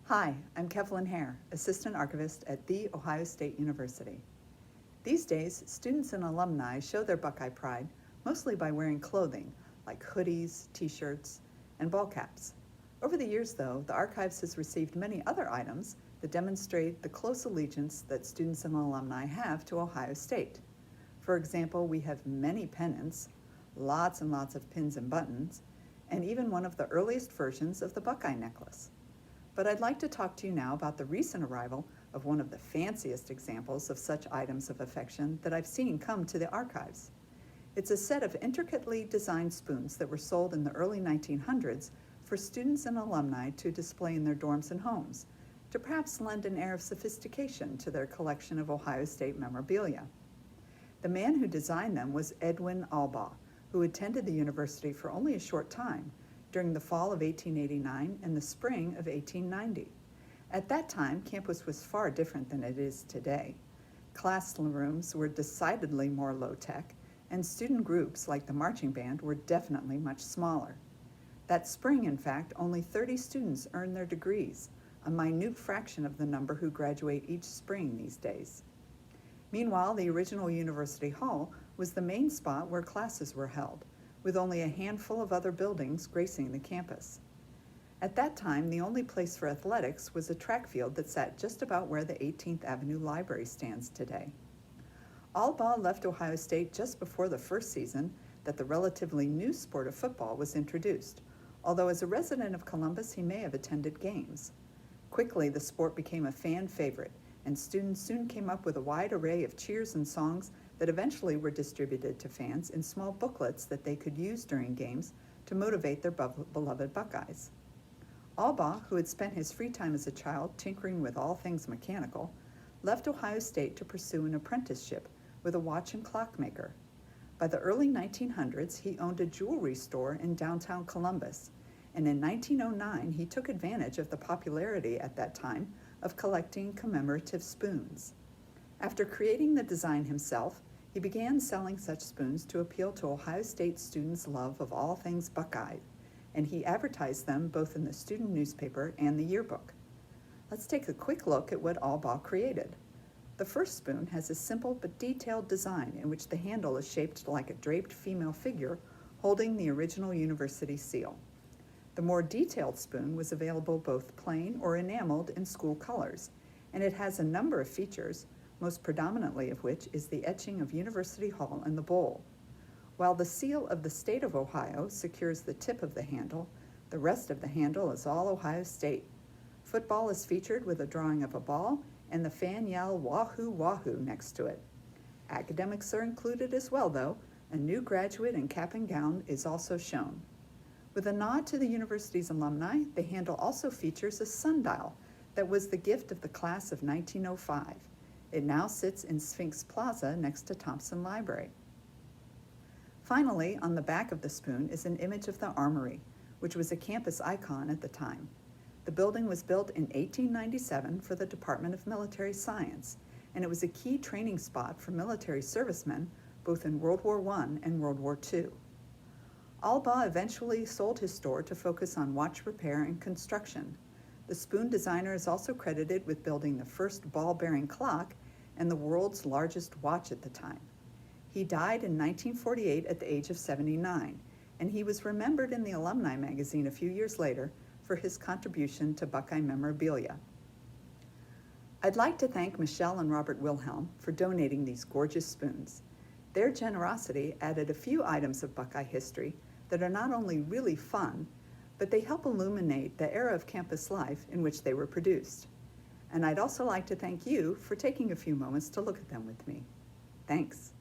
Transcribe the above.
Hi, I'm Kevlin Haire, Assistant Archivist at The Ohio State University. These days, students and alumni show their Buckeye pride mostly by wearing clothing like hoodies, t-shirts, and ball caps. Over the years, though, the Archives has received many other items that demonstrate the close allegiance that students and alumni have to Ohio State. For example, we have many pennants, lots and lots of pins and buttons, and even one of the earliest versions of the Buckeye necklace. But I'd like to talk to you now about the recent arrival of one of the fanciest examples of such items of affection that I've seen come to the Archives. It's a set of intricately designed spoons that were sold in the early 1900s for students and alumni to display in their dorms and homes, to perhaps lend an air of sophistication to their collection of Ohio State memorabilia. The man who designed them was Edwin Albaugh, who attended the university for only a short time, during the fall of 1889 and the spring of 1890. At that time, campus was far different than it is today. Classrooms were decidedly more low-tech, and student groups like the marching band were definitely much smaller. That spring, in fact, only 30 students earned their degrees, a minute fraction of the number who graduate each spring these days. Meanwhile, the original University Hall was the main spot where classes were held, with only a handful of other buildings gracing the campus. At that time, the only place for athletics was a track field that sat just about where the 18th Avenue Library stands today. Albaugh left Ohio State just before the first season that the relatively new sport of football was introduced, although as a resident of Columbus, he may have attended games. Quickly, the sport became a fan favorite, and students soon came up with a wide array of cheers and songs that eventually were distributed to fans in small booklets that they could use during games to motivate their beloved Buckeyes. Albaugh, who had spent his free time as a child tinkering with all things mechanical, left Ohio State to pursue an apprenticeship with a watch and clock maker. By the early 1900s, he owned a jewelry store in downtown Columbus, and in 1909 he took advantage of the popularity at that time of collecting commemorative spoons. After creating the design himself, he began selling such spoons to appeal to Ohio State students' love of all things Buckeye, and he advertised them both in the student newspaper and the yearbook. Let's take a quick look at what Albaugh created. The first spoon has a simple but detailed design in which the handle is shaped like a draped female figure holding the original university seal. The more detailed spoon was available both plain or enameled in school colors, and it has a number of features, most predominantly of which is the etching of University Hall in the bowl. While the seal of the state of Ohio secures the tip of the handle, the rest of the handle is all Ohio State. Football is featured with a drawing of a ball and the fan yell "Wahoo, Wahoo" next to it. Academics are included as well, though. A new graduate in cap and gown is also shown. With a nod to the university's alumni, the handle also features a sundial that was the gift of the class of 1905. It now sits in Sphinx Plaza next to Thompson Library. Finally, on the back of the spoon is an image of the Armory, which was a campus icon at the time. The building was built in 1897 for the Department of Military Science, and it was a key training spot for military servicemen both in World War I and World War II. Albaugh eventually sold his store to focus on watch repair and construction. The spoon designer is also credited with building the first ball-bearing clock and the world's largest watch at the time. He died in 1948 at the age of 79, and he was remembered in the Alumni magazine a few years later for his contribution to Buckeye memorabilia. I'd like to thank Michelle and Robert Wilhelm for donating these gorgeous spoons. Their generosity added a few items of Buckeye history that are not only really fun, but they help illuminate the era of campus life in which they were produced. And I'd also like to thank you for taking a few moments to look at them with me. Thanks.